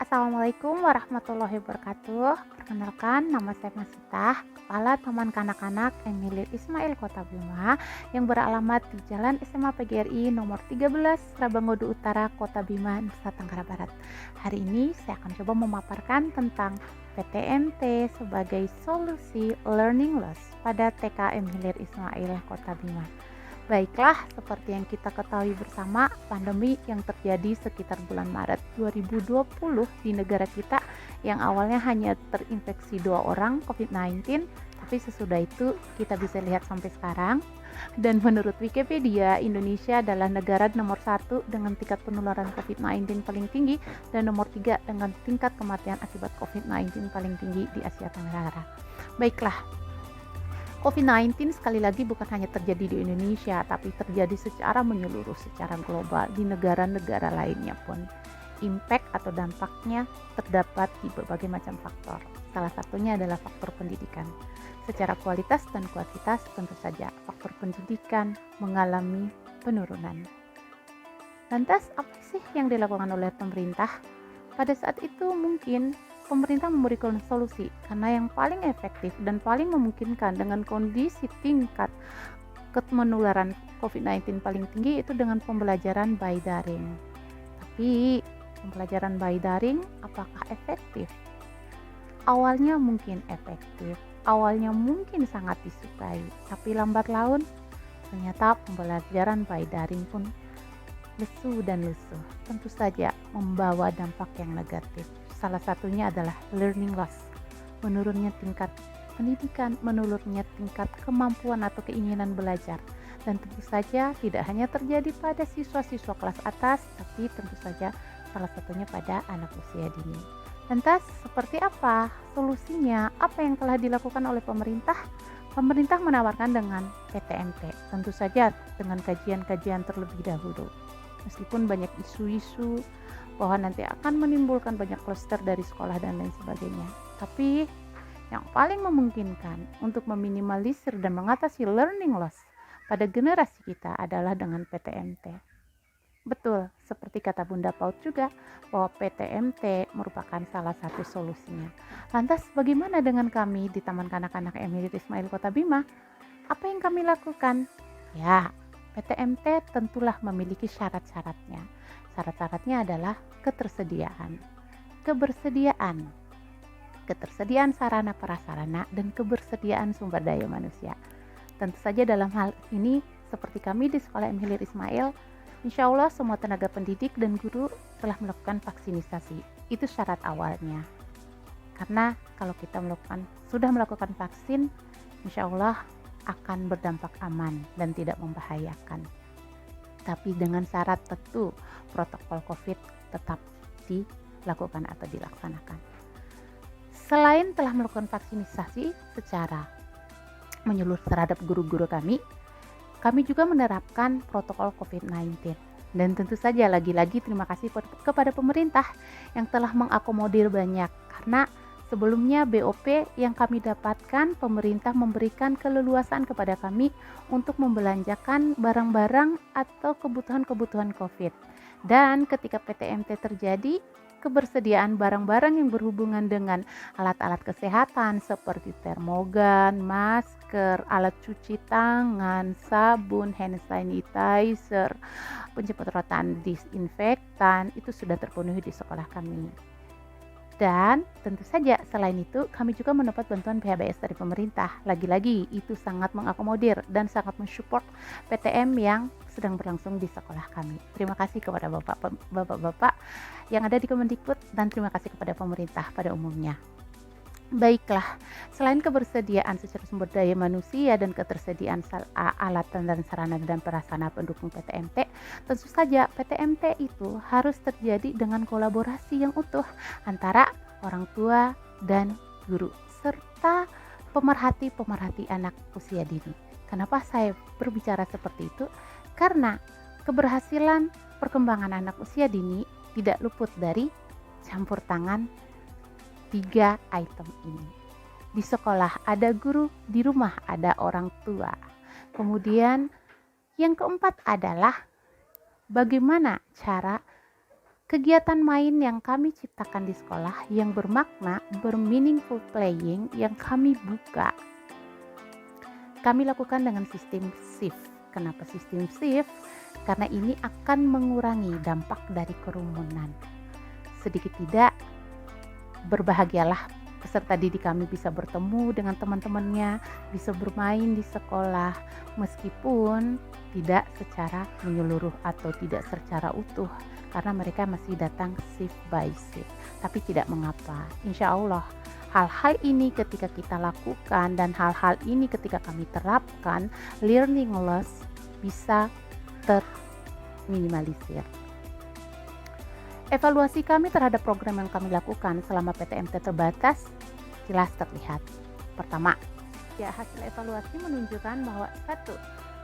Assalamualaikum warahmatullahi wabarakatuh. Perkenalkan, nama saya Masitah, Kepala Taman Kanak-Kanak Emilir Ismail Kota Bima yang beralamat di Jalan SMA PGRI nomor 13, Rabangodo Utara, Kota Bima, Nusa Tenggara Barat. Hari ini saya akan coba memaparkan tentang PTMT sebagai solusi learning loss pada TK Emilir Ismail Kota Bima. Baiklah, seperti yang kita ketahui bersama, pandemi yang terjadi sekitar bulan Maret 2020 di negara kita yang awalnya hanya terinfeksi 2 orang COVID-19, tapi sesudah itu kita bisa lihat sampai sekarang. Dan menurut Wikipedia, Indonesia adalah negara nomor 1 dengan tingkat penularan COVID-19 paling tinggi dan nomor 3 dengan tingkat kematian akibat COVID-19 paling tinggi di Asia Tenggara. Baiklah, COVID-19 sekali lagi bukan hanya terjadi di Indonesia, tapi terjadi secara menyeluruh, secara global di negara-negara lainnya pun. Impact atau dampaknya terdapat di berbagai macam faktor. Salah satunya adalah faktor pendidikan. Secara kualitas dan kuantitas tentu saja faktor pendidikan mengalami penurunan. Lantas apa sih yang dilakukan oleh pemerintah? Pada saat itu mungkin pemerintah memberikan solusi karena yang paling efektif dan paling memungkinkan dengan kondisi tingkat penularan COVID-19 paling tinggi itu dengan pembelajaran by daring. Tapi pembelajaran by daring apakah efektif? Awalnya mungkin efektif, awalnya mungkin sangat disukai, tapi lambat laun ternyata pembelajaran by daring pun lesu dan lesuh, tentu saja membawa dampak yang negatif. Salah satunya adalah learning loss, menurunnya tingkat pendidikan, menurunnya tingkat kemampuan atau keinginan belajar. Dan tentu saja tidak hanya terjadi pada siswa-siswa kelas atas, tapi tentu saja salah satunya pada anak usia dini. Lantas, seperti apa solusinya? Apa yang telah dilakukan oleh pemerintah? Pemerintah menawarkan dengan PTMT, tentu saja dengan kajian-kajian terlebih dahulu. Meskipun banyak isu-isu bahwa nanti akan menimbulkan banyak klaster dari sekolah dan lain sebagainya. Tapi yang paling memungkinkan untuk meminimalisir dan mengatasi learning loss pada generasi kita adalah dengan PTMT. Betul, seperti kata Bunda Paut juga bahwa PTMT merupakan salah satu solusinya. Lantas bagaimana dengan kami di Taman Kanak-Kanak Emilir Ismail Kota Bima? Apa yang kami lakukan? Ya, PTMT tentulah memiliki syarat-syaratnya. Syarat-syaratnya adalah ketersediaan, ketersediaan sarana prasarana, dan kebersediaan sumber daya manusia. Tentu saja dalam hal ini, seperti kami di Sekolah Emilir Ismail, insya Allah semua tenaga pendidik dan guru telah melakukan vaksinisasi. Itu syarat awalnya. Karena kalau kita sudah melakukan vaksin, insya Allah akan berdampak aman dan tidak membahayakan. Tapi dengan syarat tentu protokol COVID tetap dilakukan atau dilaksanakan. Selain telah melakukan vaksinisasi secara menyeluruh terhadap guru-guru kami juga menerapkan protokol COVID-19. Dan tentu saja lagi-lagi terima kasih kepada pemerintah yang telah mengakomodir banyak, karena sebelumnya BOP yang kami dapatkan, pemerintah memberikan keleluasan kepada kami untuk membelanjakan barang-barang atau kebutuhan-kebutuhan COVID. Dan ketika PTMT terjadi, kebersediaan barang-barang yang berhubungan dengan alat-alat kesehatan seperti termogan, masker, alat cuci tangan, sabun, hand sanitizer, penyemprotan disinfektan itu sudah terpenuhi di sekolah kami. Dan tentu saja selain itu kami juga mendapat bantuan PHBS dari pemerintah. Lagi-lagi itu sangat mengakomodir dan sangat mensupport PTM yang sedang berlangsung di sekolah kami. Terima kasih kepada bapak-bapak yang ada di Kemendikbud dan terima kasih kepada pemerintah pada umumnya. Baiklah, selain kebersediaan secara sumber daya manusia dan ketersediaan alat dan sarana dan prasarana pendukung PTMT, tentu saja PTMT itu harus terjadi dengan kolaborasi yang utuh antara orang tua dan guru serta pemerhati anak usia dini. Kenapa saya berbicara seperti itu? Karena keberhasilan perkembangan anak usia dini tidak luput dari campur tangan 3 item ini. Di sekolah ada guru, di rumah ada orang tua. Kemudian yang keempat adalah bagaimana cara Kegiatan main yang kami ciptakan di sekolah yang bermakna, bermeaningful playing yang kami buka, kami lakukan dengan sistem shift. Kenapa sistem shift? Karena ini akan mengurangi dampak dari kerumunan. Sedikit tidak, berbahagialah peserta didik kami bisa bertemu dengan teman-temannya, bisa bermain di sekolah, meskipun tidak secara menyeluruh atau tidak secara utuh, karena mereka masih datang shift by shift. Tapi tidak mengapa, insya Allah hal-hal ini ketika kita lakukan dan hal-hal ini ketika kami terapkan, learning loss bisa terminimalisir. Evaluasi kami terhadap program yang kami lakukan selama PTMT terbatas jelas terlihat. Pertama, hasil evaluasi menunjukkan bahwa satu,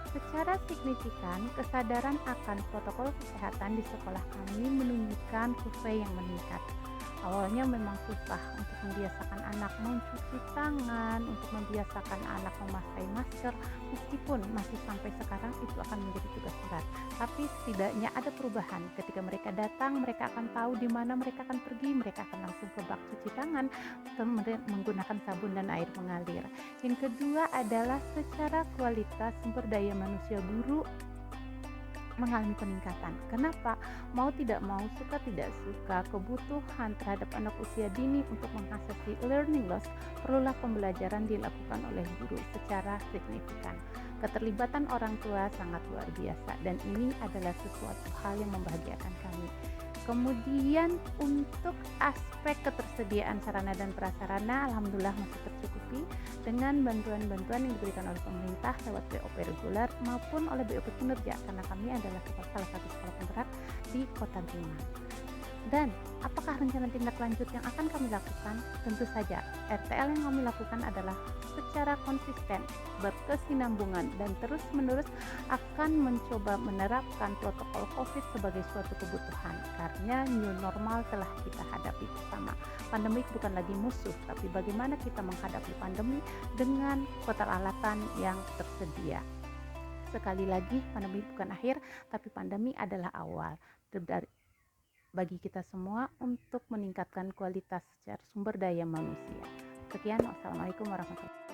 secara signifikan kesadaran akan protokol kesehatan di sekolah kami menunjukkan survei yang meningkat. Awalnya memang susah untuk membiasakan anak mencuci tangan, untuk membiasakan anak memakai masker, meskipun masih sampai sekarang itu akan menjadi tugas berat. Tapi setidaknya ada perubahan. Ketika mereka datang, mereka akan tahu di mana mereka akan pergi, mereka akan langsung ke bak cuci tangan, kemudian menggunakan sabun dan air mengalir. Yang kedua adalah secara kualitas sumber daya manusia guru mengalami peningkatan. Kenapa? Mau tidak mau, suka tidak suka, kebutuhan terhadap anak usia dini untuk mengatasi learning loss, perlulah pembelajaran dilakukan oleh guru secara signifikan. Keterlibatan orang tua sangat luar biasa dan ini adalah sesuatu hal yang membahagiakan kami. Kemudian untuk aspek ketersediaan sarana dan prasarana, alhamdulillah masih tercukupi dengan bantuan-bantuan yang diberikan oleh pemerintah lewat BOP reguler maupun oleh BOP kinerja, karena kami adalah salah satu sekolah penggerak di Kota Bima. Dan apakah rencana tindak lanjut yang akan kami lakukan? Tentu saja, RTL yang kami lakukan adalah secara konsisten, berkesinambungan, dan terus-menerus akan mencoba menerapkan protokol COVID sebagai suatu kebutuhan, karena new normal telah kita hadapi bersama. Pandemi bukan lagi musuh, tapi bagaimana kita menghadapi pandemi dengan peralatan yang tersedia. Sekali lagi, pandemi bukan akhir, tapi pandemi adalah awal bagi kita semua untuk meningkatkan kualitas secara sumber daya manusia. Sekian, wassalamualaikum warahmatullahi wabarakatuh.